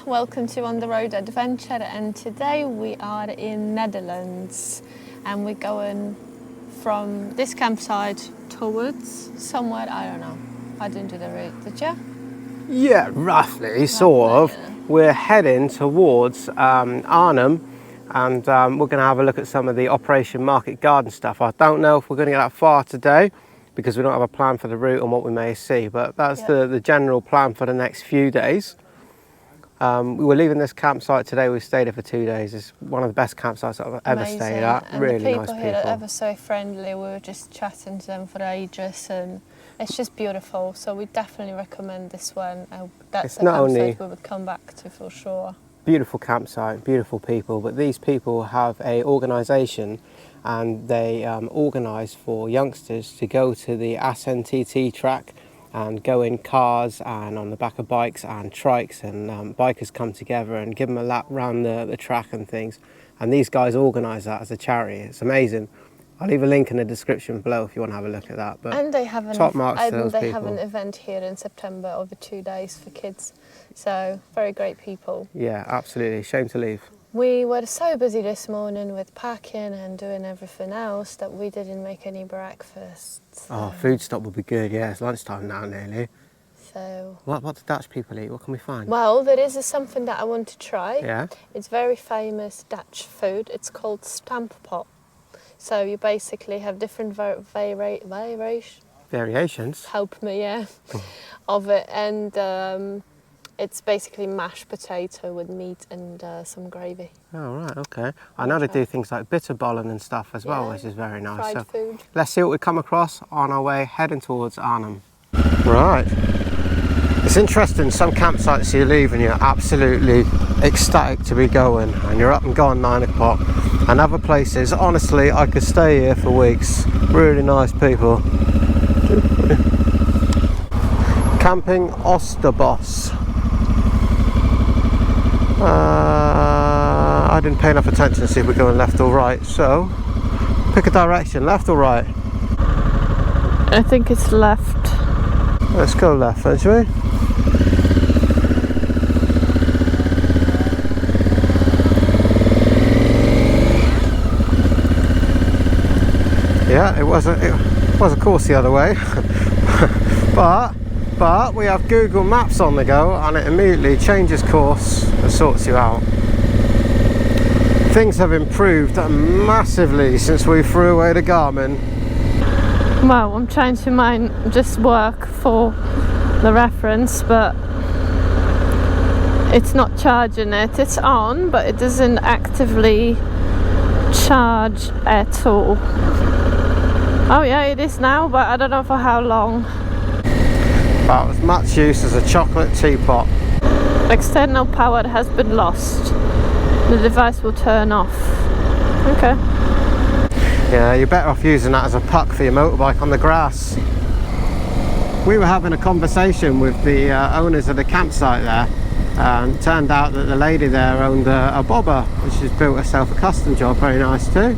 welcome to On the Road Adventure, and today we are in Netherlands and we're going from this campsite towards somewhere, I don't know, I didn't do the route, did you? Yeah, roughly, sort of. Yeah. We're heading towards Arnhem, and we're going to have a look at some of the Operation Market Garden stuff. I don't know if we're going to get that far today because we don't have a plan for the route and what we may see, but that's the general plan for the next few days. We were leaving this campsite today. We stayed here for 2 days. It's one of the best campsites I've ever stayed at. And really the nice people. Here are ever so friendly. We were just chatting to them for ages, and it's just beautiful. So we definitely recommend this one. That's a campsite we would come back to for sure. Beautiful campsite, beautiful people, but these people have a organisation, and they organise for youngsters to go to the SNTT track and go in cars and on the back of bikes and trikes, and bikers come together and give them a lap round the track and things. And these guys organise that as a charity. It's amazing. I'll leave a link in the description below if you want to have a look at that. But and they have top marks to those they people. have an event here in September over 2 days for kids. So very great people. Yeah, absolutely. Shame to leave. We were so busy this morning with packing and doing everything else that we didn't make any breakfast. So. Oh, food stop would be good. Yeah, it's lunchtime now nearly. So. What do Dutch people eat? What can we find? Well, there is something that I want to try. Yeah. It's very famous Dutch food. It's called stampot. So you basically have different variations. Help me, yeah, of it, and it's basically mashed potato with meat and some gravy. Oh right, okay. I know they do things like bitterballen and stuff as well, which is very nice. Fried food. Let's see what we come across on our way heading towards Arnhem. Right. It's interesting, some campsites you leave and you're absolutely ecstatic to be going, and you're up and gone 9 o'clock. And other places, honestly, I could stay here for weeks. Really nice people. Camping Oosterbos. I didn't pay enough attention to see if we're going left or right, so pick a direction, left or right? I think it's left. Let's go left then, shall we? Yeah, it was a course the other way, but we have Google Maps on the go, and it immediately changes course and sorts you out. Things have improved massively since we threw away the Garmin. Well, I'm trying to just work for the reference, but it's not charging it. It's on, but it doesn't actively charge at all. Oh yeah, it is now, but I don't know for how long. About as much use as a chocolate teapot. External power has been lost. The device will turn off. Okay. Yeah, you're better off using that as a puck for your motorbike on the grass. We were having a conversation with the owners of the campsite there, and it turned out that the lady there owned a bobber, which she's built herself a custom job, very nice too.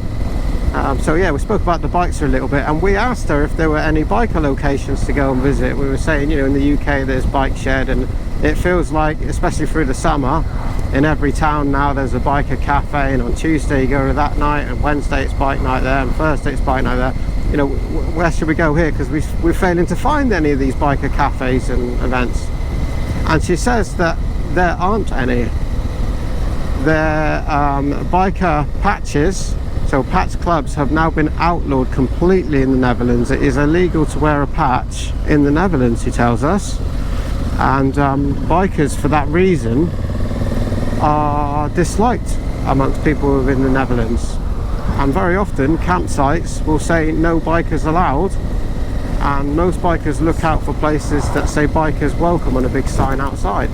So yeah, we spoke about the bikes for a little bit, and we asked her if there were any biker locations to go and visit. We were saying, you know, in the UK there's bike shed, and it feels like, especially through the summer, in every town now there's a biker cafe, and on Tuesday you go to that night, and Wednesday it's bike night there, and Thursday it's bike night there. You know, where should we go here? Because we're failing to find any of these biker cafes and events. And she says that there aren't any. They're biker patches. So patch clubs have now been outlawed completely in the Netherlands. It is illegal to wear a patch in the Netherlands, he tells us. And bikers, for that reason, are disliked amongst people within the Netherlands. And very often, campsites will say no bikers allowed. And most bikers look out for places that say bikers welcome on a big sign outside.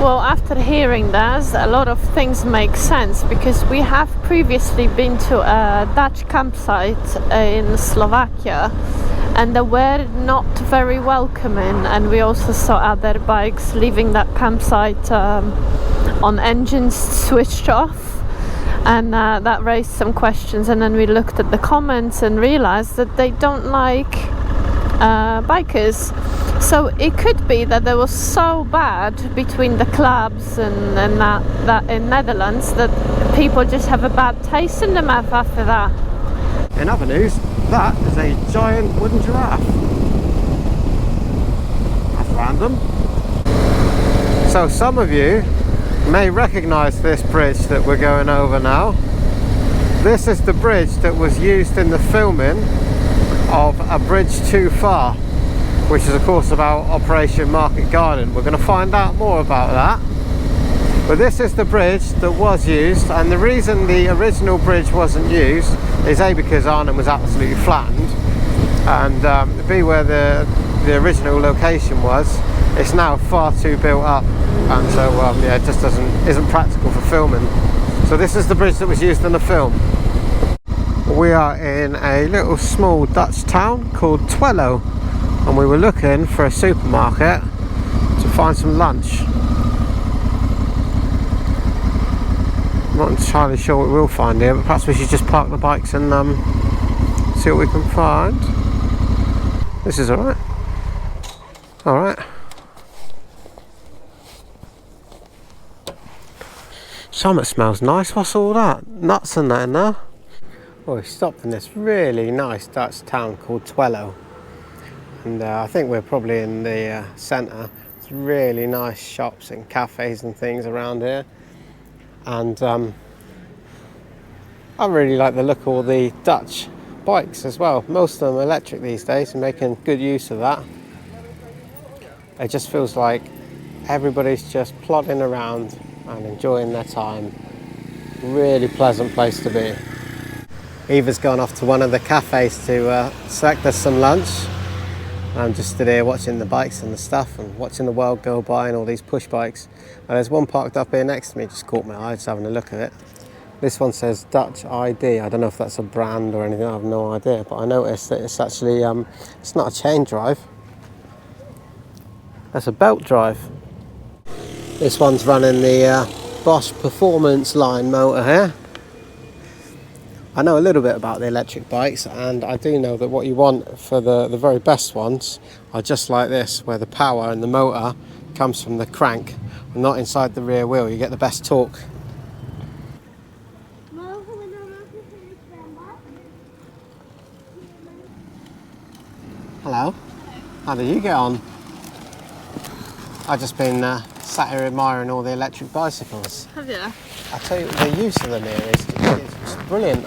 Well, after hearing that, a lot of things make sense, because we have previously been to a Dutch campsite in Slovakia, and they were not very welcoming, and we also saw other bikes leaving that campsite on engines switched off, and that raised some questions. And then we looked at the comments and realized that they don't like bikers. So it could be that there was so bad between the clubs and that in Netherlands that people just have a bad taste in their mouth after that. In other news, that is a giant wooden giraffe. That's random. So some of you may recognise this bridge that we're going over now. This is the bridge that was used in the filming of A Bridge Too Far, which is of course about Operation Market Garden. We're going to find out more about that. But this is the bridge that was used, and the reason the original bridge wasn't used is A, because Arnhem was absolutely flattened, and B, where the original location was, it's now far too built up, and so yeah, it just isn't practical for filming. So this is the bridge that was used in the film. We are in a little small Dutch town called Twellow, and we were looking for a supermarket to find some lunch. I'm not entirely sure what we'll find here, but perhaps we should just park the bikes and see what we can find. This is alright. Alright. Something smells nice. What's all that? Nuts and that in there? Well, we stopped in this really nice Dutch town called Twello. And I think we're probably in the centre. It's really nice shops and cafes and things around here. And I really like the look of all the Dutch bikes as well. Most of them are electric these days and making good use of that. It just feels like everybody's just plodding around and enjoying their time. Really pleasant place to be. Eva's gone off to one of the cafes to select us some lunch. I'm just stood here watching the bikes and the stuff and watching the world go by and all these push bikes. And there's one parked up here next to me, just caught my eye, just having a look at it. This one says Dutch ID. I don't know if that's a brand or anything, I have no idea, but I noticed that it's actually, it's not a chain drive. That's a belt drive. This one's running the Bosch Performance line motor here. I know a little bit about the electric bikes, and I do know that what you want for the very best ones are just like this, where the power and the motor comes from the crank, not inside the rear wheel. You get the best torque. Hello. How did you get on? I've just been sat here admiring all the electric bicycles. Have you? I tell you, the use of them here is brilliant.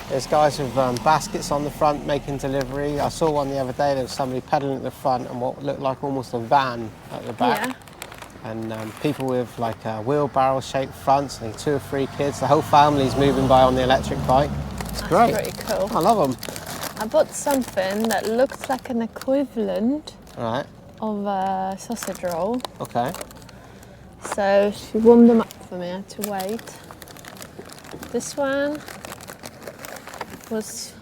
There's guys with baskets on the front making delivery. I saw one the other day, there was somebody pedalling at the front and what looked like almost a van at the back. Yeah. And people with like wheelbarrow shaped fronts and 2 or 3 kids. The whole family's moving by on the electric bike. It's great. That's pretty cool. I love them. I bought something that looked like an equivalent of a sausage roll. Okay. So she warmed them up for me, I had to wait. This one was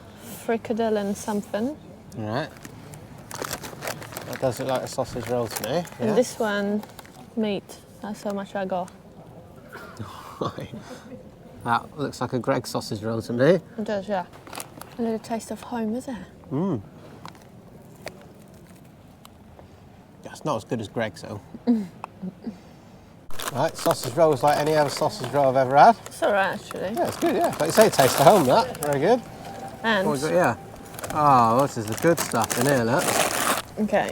fricadelle and something. Alright. That does look like a sausage roll to me. Yeah. And this one, meat. That's how much I got. That looks like a Greg sausage roll to me. It does, yeah. A little taste of home, is it? Mmm. Yeah, it's not as good as Greg's though. Right, sausage roll is like any other sausage roll I've ever had. It's alright actually. Yeah, it's good, yeah. Like you say, it tastes of home, that. Very good. And what was it, yeah? Oh, this is the good stuff in here, look. Okay,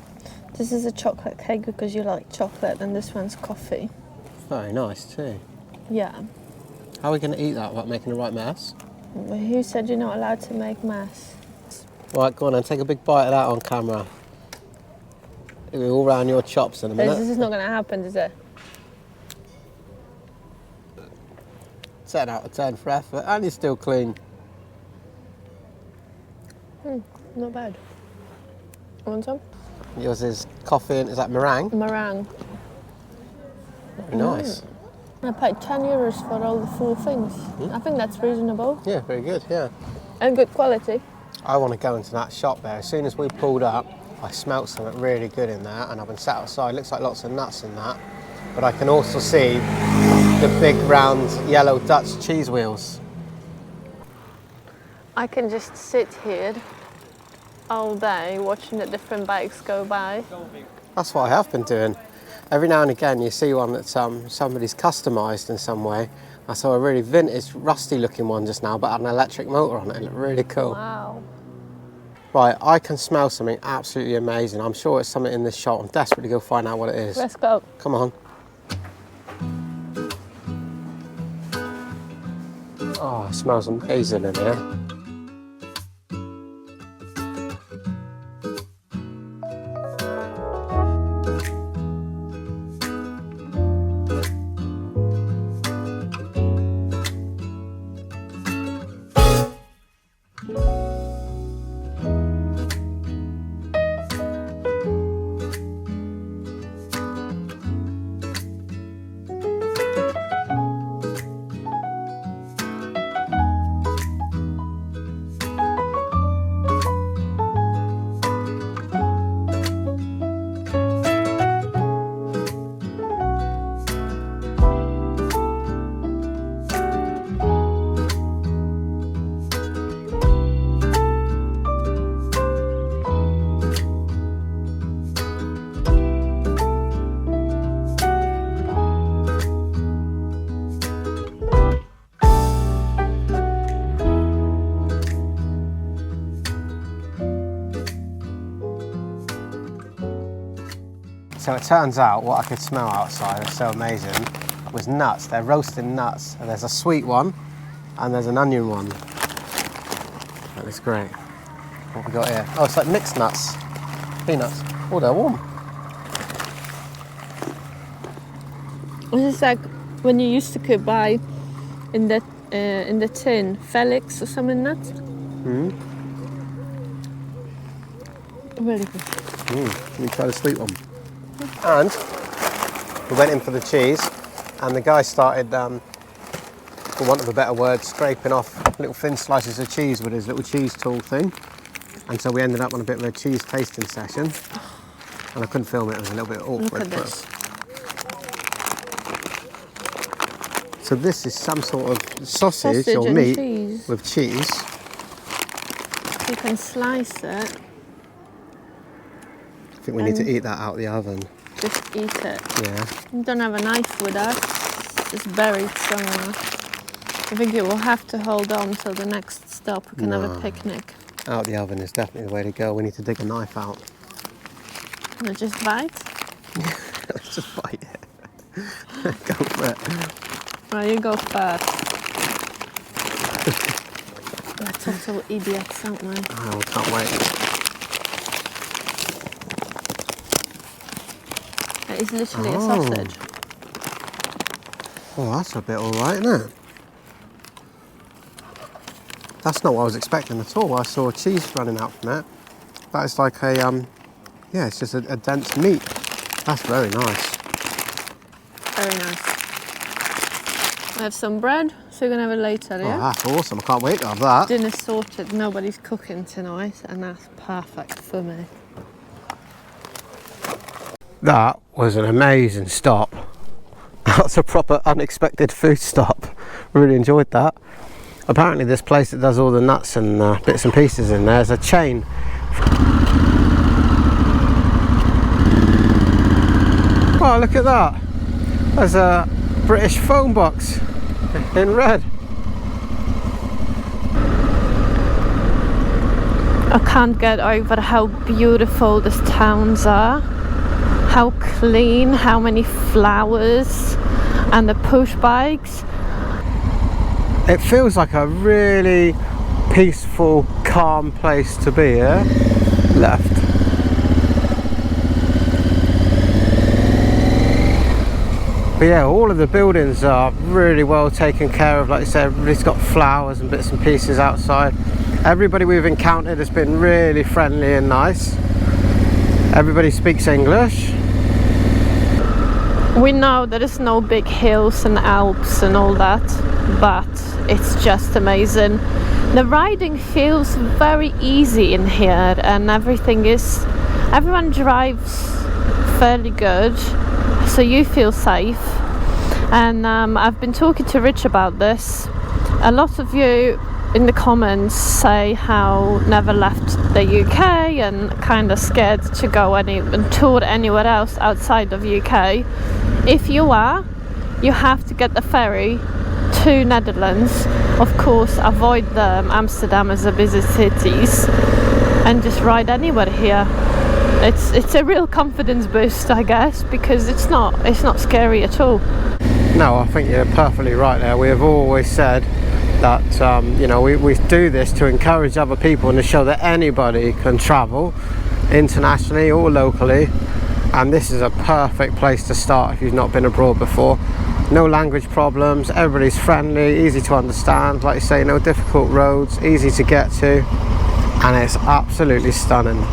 this is a chocolate cake because you like chocolate, and this one's coffee. Very nice too. Yeah. How are we going to eat that without making the right mess? Well, who said you're not allowed to make mess? Right, go on and take a big bite of that on camera. It'll be all round your chops in a minute. This is not going to happen, is it? 10 out of 10 for effort, and you're still clean. Not bad. You want some? Yours is coffee and is that meringue? Meringue. Very nice. I paid €10 for all the 4 things. I think that's reasonable. Yeah, very good, yeah. And good quality. I want to go into that shop there. As soon as we pulled up, I smelt something really good in there, and I've been sat outside. Looks like lots of nuts in that. But I can also see the big round yellow Dutch cheese wheels. I can just sit here all day watching the different bikes go by. That's what I have been doing. Every now and again you see one that somebody's customised in some way. I saw a really vintage, rusty looking one just now, but had an electric motor on it. It looked really cool. Wow. Right, I can smell something absolutely amazing. I'm sure it's something in this shop. I'm desperate to go find out what it is. Let's go. Come on. Oh, it smells amazing in here. So it turns out what I could smell outside, it was so amazing, was nuts. They're roasting nuts. And there's a sweet one and there's an onion one. That looks great. What we got here? Oh, it's like mixed nuts, peanuts. Oh, they're warm. This is like when you used to buy in the tin, Felix or something nuts. Really good. Let me try the sweet one. And we went in for the cheese, and the guy started, for want of a better word, scraping off little thin slices of cheese with his little cheese tool thing. And so we ended up on a bit of a cheese tasting session. And I couldn't film it, it was a little bit awkward. Look at this. So this is some sort of sausage or and meat cheese. with cheese. You can slice it. I think we need to eat that out of the oven. Just eat it. Yeah. You don't have a knife with us. It's buried somewhere. I think you will have to hold on till the next stop. We can have a picnic. Out the oven is definitely the way to go. We need to dig a knife out. Can I just bite? Let's just bite it. Go for it. Right, you go first. We're total idiots, aren't we? Oh, I can't wait. It's literally a sausage. Oh, that's a bit alright, isn't it? That's not what I was expecting at all. I saw cheese running out from it. That is like a, yeah, it's just a dense meat. That's very nice. Very nice. I have some bread, so you're going to have it later, yeah? Oh, that's awesome. I can't wait to have that. Dinner's sorted. Nobody's cooking tonight, and that's perfect for me. That was an amazing stop. That's a proper unexpected food stop. Really enjoyed that. Apparently this place that does all the nuts and bits and pieces in there is a chain. Oh, look at that. There's a British phone box in red. I can't get over how beautiful these towns are. How clean, how many flowers, and the push bikes. It feels like a really peaceful, calm place to be, yeah? Left. But yeah, all of the buildings are really well taken care of. Like I said, everybody's got flowers and bits and pieces outside. Everybody we've encountered has been really friendly and nice. Everybody speaks English. We know there is no big hills and Alps and all that, but it's just amazing. The riding feels very easy in here, and everyone drives fairly good, so you feel safe. And I've been talking to Rich about this. A lot of you in the comments say how never left the UK and kind of scared to go and tour anywhere else outside of UK. If you are, you have to get the ferry to Netherlands. Of course, avoid Amsterdam as a busy cities and just ride anywhere here. It's a real confidence boost, I guess, because it's not scary at all. No, I think you're perfectly right there. We have always said that you know, we do this to encourage other people and to show that anybody can travel internationally or locally, and this is a perfect place to start if you've not been abroad before. No language problems, everybody's friendly, easy to understand, like you say, no difficult roads, easy to get to, and it's absolutely stunning.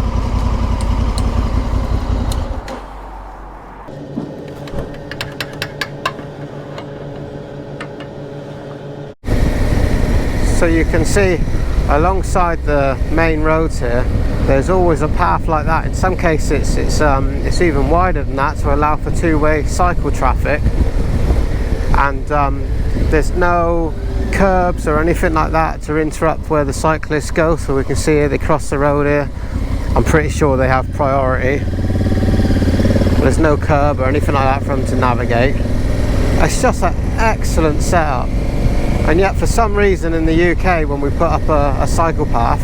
So you can see alongside the main roads here, there's always a path like that. In some cases it's even wider than that to allow for two-way cycle traffic, and there's no curbs or anything like that to interrupt where the cyclists go. So we can see here they cross the road here. I'm pretty sure they have priority. There's no curb or anything like that for them to navigate. It's just an excellent setup. And yet for some reason in the UK, when we put up a cycle path,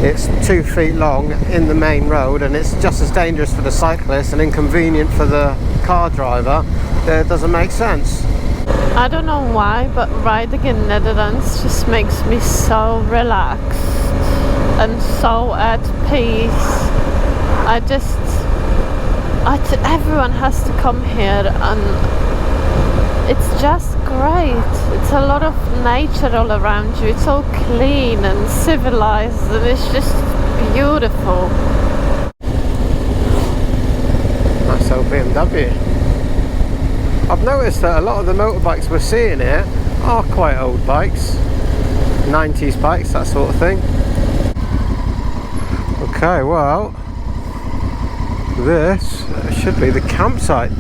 it's 2 feet long in the main road, and it's just as dangerous for the cyclist and inconvenient for the car driver. It doesn't make sense. I don't know why, but riding in Netherlands just makes me so relaxed and so at peace. Everyone has to come here, and it's just great. It's a lot of nature all around you. It's all clean and civilized, and it's just beautiful. Nice old BMW. I've noticed that a lot of the motorbikes we're seeing here are quite old bikes, 90s bikes, that sort of thing. Okay, well, this should be the campsite.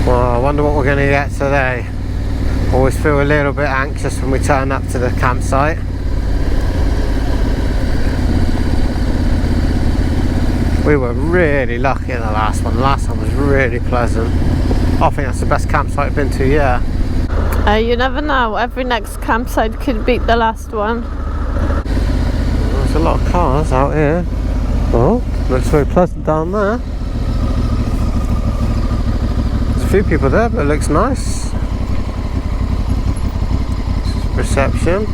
Well, I wonder what we're going to get today. Always feel a little bit anxious when we turn up to the campsite. We were really lucky in the last one. The last one was really pleasant. I think that's the best campsite I've been to, yeah. You never know. Every next campsite could beat the last one. There's a lot of cars out here. Oh, looks very pleasant down there. A few people there, but it looks nice. Reception.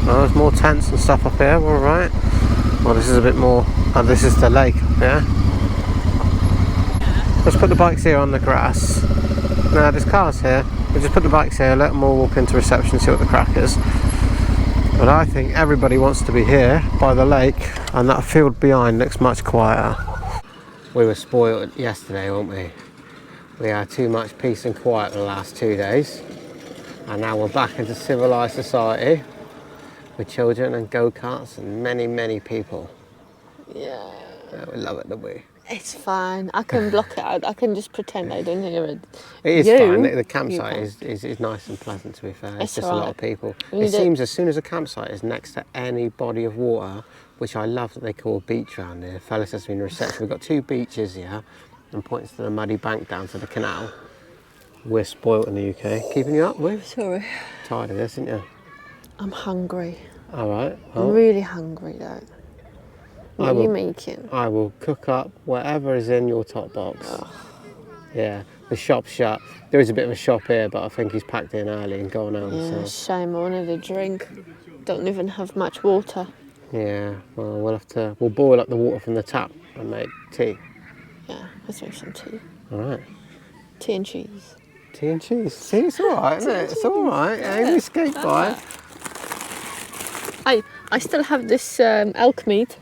Oh, there's more tents and stuff up here. All right. Well, this is a bit more. Oh, this is the lake up here. Let's put the bikes here on the grass. No, there's cars here. We'll just put the bikes here, let them all walk into reception, see what the crack is. But I think everybody wants to be here by the lake, and that field behind looks much quieter. We were spoiled yesterday, weren't we? We had too much peace and quiet the last 2 days, and now we're back into civilized society with children and go-karts and many people. Yeah, we love it, don't we? it's fine. I can block it out. I can just pretend I don't hear it. It is fine. The campsite is nice and pleasant, to be fair. It's just a lot of people. It seems as soon as a campsite is next to any body of water, which I love that they call a beach around here. Fella says to me in reception, we've got 2 beaches here, and points to the muddy bank down to the canal. We're spoilt in the UK. Keeping you up with? Sorry. Tired of this, aren't you? I'm hungry. All right. I'm really hungry though. What are you making? I will cook up whatever is in your top box. Ugh. Yeah, the shop's shut. There is a bit of a shop here, but I think he's packed in early and gone home. Yeah, so. shame. I wanted a drink. Don't even have much water. Yeah, well, we'll boil up the water from the tap and make tea. Yeah, let's make some tea. All right. Tea and cheese. Tea and cheese. See, it's all right, isn't it? It's all right. Yeah, you escaped by. I still have this elk meat.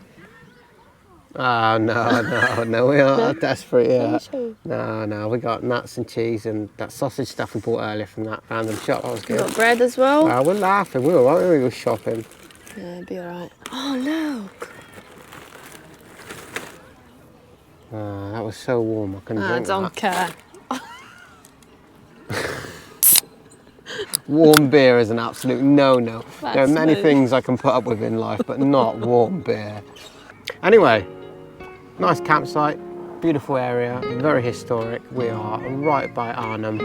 Oh, no, we aren't desperate yet. Sure. No, we got nuts and cheese and that sausage stuff we bought earlier from that random shop. That was good. You got bread as well? We're laughing. We were, weren't we? We were shopping. Yeah, it'll be all right. Oh, look. That was so warm, I couldn't drink I don't care. Warm beer is an absolute no-no. There are many Smooth. things I can put up with in life, but not warm beer. Anyway, nice campsite, beautiful area, very historic. We are right by Arnhem.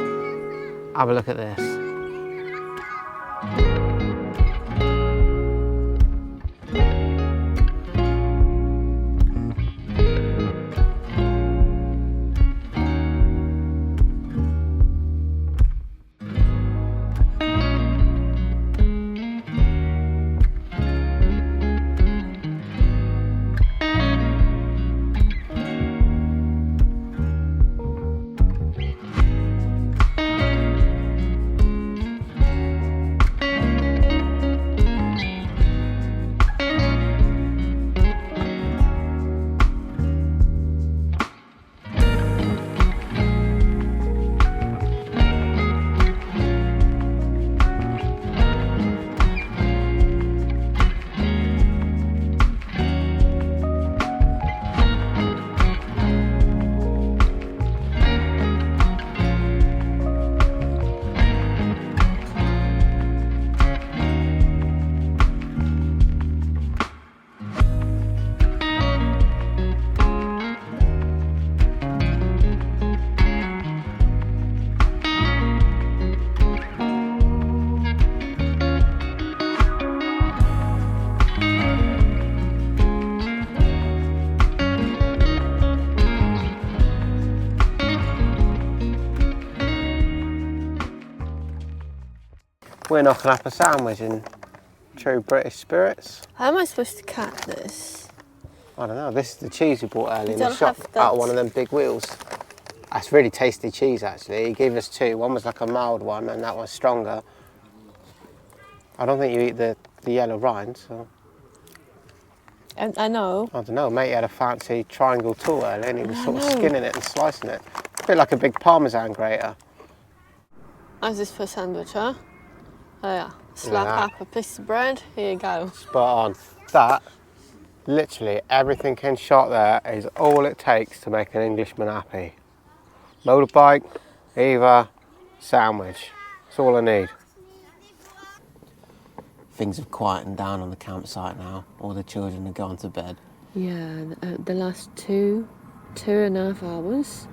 Have a look at this. We're knocking up a sandwich in true British spirits. How am I supposed to cut this? I don't know, this is the cheese we bought earlier in the don't shop have out of that. one of them big wheels. That's really tasty cheese actually. He gave us two. One was like a mild one and that one's stronger. I don't think you eat the yellow rind, so And I know. I don't know. Mate had a fancy triangle tool earlier and he was sort of skinning it and slicing it. A bit like a big parmesan grater. How's this for a sandwich, huh? Oh yeah. Slap Yeah. up a piece of bread. Here you go. Spot on. That, literally everything in shot there is all it takes to make an Englishman happy. Motorbike, Eva, sandwich. That's all I need. Things have quietened down on the campsite now. All the children have gone to bed. Yeah, the last two and a half hours,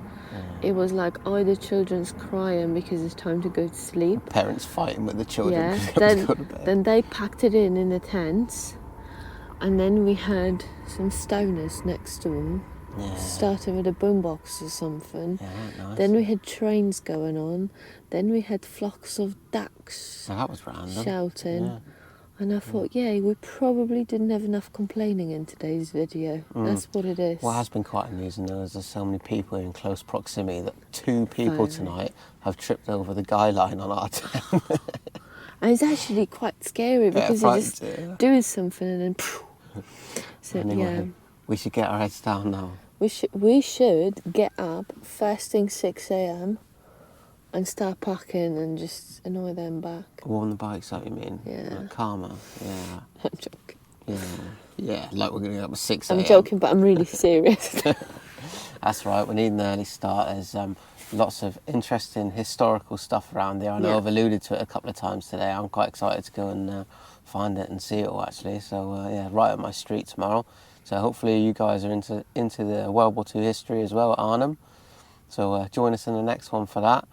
it was like either children's crying because it's time to go to sleep. Parents fighting with the children. Yeah, 'cause they have to go to bed. then they packed it in the tents, and then we had some stoners next to them, Yeah. starting with a boombox or something. Yeah, nice. Then we had trains going on. Then we had flocks of ducks So that was random. shouting. Yeah. And I thought, yeah, we probably didn't have enough complaining in today's video. That's what it is. What has been quite amusing though is there's so many people in close proximity that two people tonight have tripped over the guy line on our tent. And it's actually quite scary because you just do something and then... So, Anyway, yeah. we should get our heads down now. We should get up first thing 6 a.m. and start packing and just annoy them back. Warm the bikes up, you mean? Yeah. Like calmer, yeah. I'm joking. Yeah, like we're going to get up at 6 I'm a.m. joking, but I'm really serious. That's right, we need an early start. There's lots of interesting historical stuff around there. I know I've alluded to it a couple of times today. I'm quite excited to go and find it and see it all actually. So yeah, right up my street tomorrow. So hopefully you guys are into the World War II history as well at Arnhem. So join us in the next one for that.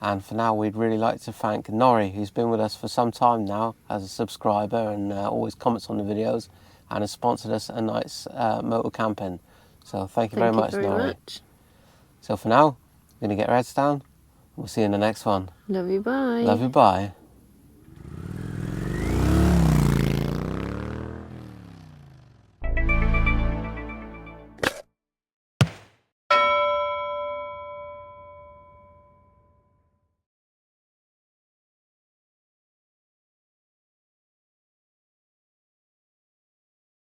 And for now, we'd really like to thank Norrie, who's been with us for some time now as a subscriber and always comments on the videos and has sponsored us a night's Motocamping. So thank you very much, Norrie. So for now, we're going to get our heads down. We'll see you in the next one. Love you, bye. Love you, bye.